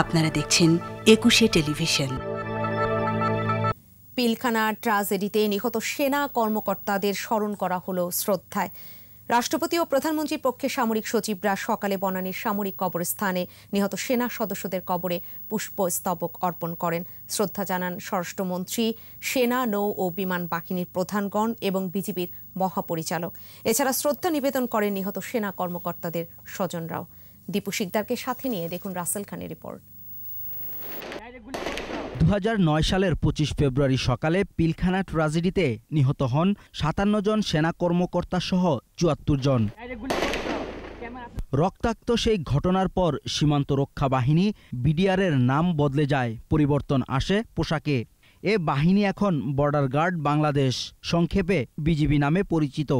আপনারা দেখছেন একুশে টেলিভিশন। পিলখানা ট্রাজেডিতে নিহত সেনা কর্মকর্তাদের স্মরণ করা হলো শ্রদ্ধায়। রাষ্ট্রপতি ও প্রধানমন্ত্রীর পক্ষে সামরিক সচিবরা সকালে বনানীর সামরিক কবরস্থানে নিহত সেনা সদস্যদের কবরে পুষ্পস্তবক অর্পণ করেন। শ্রদ্ধা জানান স্বরাষ্ট্রমন্ত্রী, সেনা, নৌ ও বিমান বাহিনীর প্রধানগণ এবং বিজিবির মহাপরিচালক। এছাড়া শ্রদ্ধা নিবেদন করেন নিহত সেনা কর্মকর্তাদের স্বজনরাও। দীপু শিকদারকে সাথে নিয়ে দেখুন রাসেল খানের রিপোর্ট। 2009 সালের 25 ফেব্রুয়ারি সকালে পিলখানা ট্রাজেডিতে নিহত হন 57 জন সেনা কর্মকর্তা সহ 74 জন। রক্তাক্ত সেই ঘটনার পর সীমান্ত রক্ষা বাহিনী বিডিআরের নাম বদলে যায়, পরিবর্তন আসে পোশাকে। এ বাহিনী এখন বর্ডার গার্ড বাংলাদেশ, সংক্ষেপে বিজিবি নামে পরিচিত।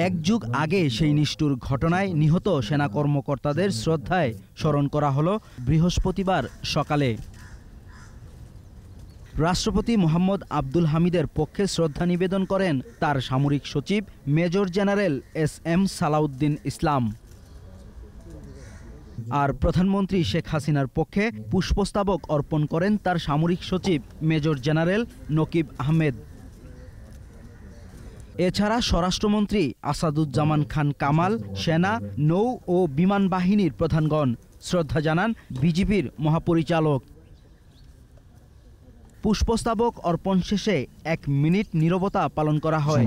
এক যুগ আগে সেই নিষ্ঠুর ঘটনায় নিহত সেনা কর্মকর্তাদের শ্রদ্ধায় স্মরণ করা হলো বৃহস্পতিবার সকালে। রাষ্ট্রপতি মোহাম্মদ আব্দুল হামিদের পক্ষে শ্রদ্ধা নিবেদন করেন তার সামরিক সচিব মেজর জেনারেল SM সালাউদ্দিন ইসলাম। আর প্রধানমন্ত্রী শেখ হাসিনার পক্ষে পুষ্পস্তবক অর্পণ করেন তার সামরিক সচিব মেজর জেনারেল নকিব আহমেদ। এছাড়া স্বরাষ্ট্রমন্ত্রী আসাদুজ্জামান খান কামাল, সেনা, নৌ ও বিমান বাহিনীর প্রধানগণ শ্রদ্ধা জানান বিজিবির মহাপরিচালক। পুষ্পস্তবক অর্পণ শেষে 1 মিনিট নীরবতা পালন করা হয়।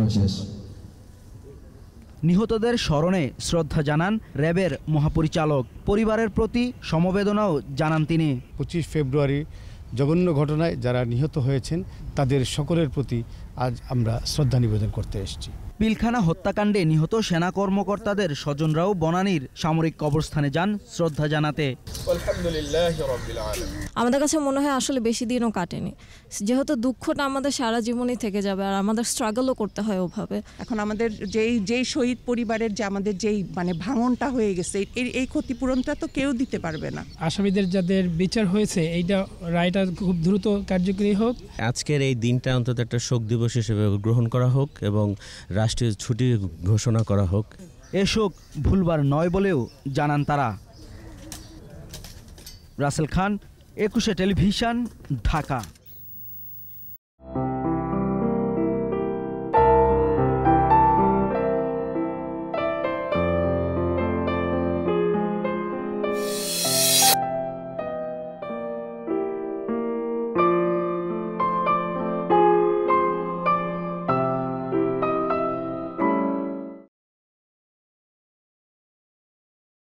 নিহতদের স্মরণে শ্রদ্ধা জানান র্যাবের মহাপরিচালক। পরিবারের প্রতি সমবেদনাও জানান তিনি। 25 ফেব্রুয়ারি জঘন্য ঘটনায় যারা নিহত হয়েছেন তাদের সকলের প্রতি আজ আমরা শ্রদ্ধা নিবেদন করতে এসেছি। পিলখানা হত্যাকাণ্ডে নিহত সেনা কর্মকর্তাদের স্বজনরাও বনানীর সামরিক কবরস্থানে যান শ্রদ্ধা জানাতে। আমাদের কাছে মনে হয় আসলে বেশি দিনও কাটেনি, যেহেতু দুঃখটা আমাদের সারা জীবনই থেকে যাবে আর আমাদের স্ট্রাগলও করতে হয় ওভাবে। এখন আমাদের যেই শহীদ পরিবারের যে আমাদের যেই ভাঙনটা হয়ে গেছে, এই ক্ষতিপূরণটা তো কেউ দিতে পারবে না। আসামিদের যাদের বিচার হয়েছে এইটা রায়টা খুব দ্রুত কার্যকরী হোক। আজকের এই দিনটা অন্তত একটা শোক দিবস হিসেবে গ্রহণ করা হোক এবং রাষ্ট্রীয় ছুটি ঘোষণা করা হোক। এ শোক ভুলবার নয় বলেও জানান তারা। রাসেল খান, একুশে টেলিভিশন, ঢাকা।